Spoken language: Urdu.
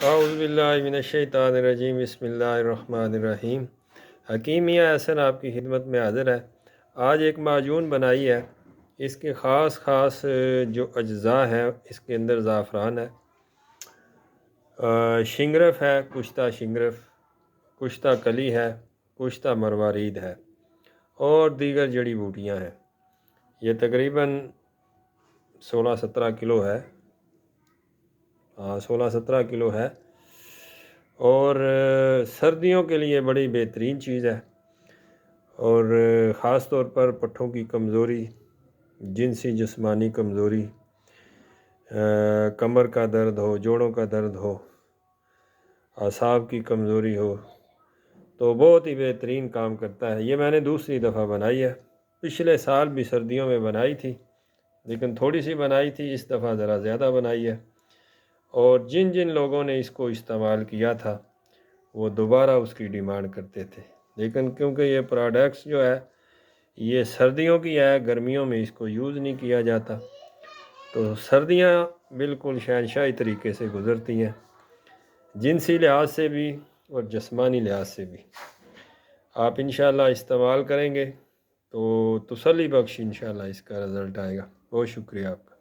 اعوذ باللہ من الشیطان الرجیم، بسم اللہ الرحمن الرحیم۔ حکیم میاں احسن آپ کی خدمت میں حاضر ہے۔ آج ایک معجون بنائی ہے، اس کے خاص جو اجزاء ہیں، اس کے اندر زعفران ہے، شنگرف ہے، کشتہ شنگرف، کشتہ کلی ہے، کشتہ مروارید ہے اور دیگر جڑی بوٹیاں ہیں۔ یہ تقریباً 16-17 کلو ہے، 16-17 کلو ہے، اور سردیوں کے لیے بڑی بہترین چیز ہے، اور خاص طور پر پٹھوں کی کمزوری، جنسی جسمانی کمزوری، کمر کا درد ہو، جوڑوں کا درد ہو، اعصاب کی کمزوری ہو، تو بہت ہی بہترین کام کرتا ہے۔ یہ میں نے دوسری دفعہ بنائی ہے، پچھلے سال بھی سردیوں میں بنائی تھی لیکن تھوڑی سی بنائی تھی، اس دفعہ ذرا زیادہ بنائی ہے، اور جن جن لوگوں نے اس کو استعمال کیا تھا وہ دوبارہ اس کی ڈیمانڈ کرتے تھے، لیکن کیونکہ یہ پروڈکٹس جو ہے یہ سردیوں کی ہے، گرمیوں میں اس کو یوز نہیں کیا جاتا، تو سردیاں بالکل شہنشاہی طریقے سے گزرتی ہیں، جنسی لحاظ سے بھی اور جسمانی لحاظ سے بھی۔ آپ انشاءاللہ استعمال کریں گے تو تسلی بخش انشاءاللہ اس کا رزلٹ آئے گا۔ بہت شکریہ آپ کا۔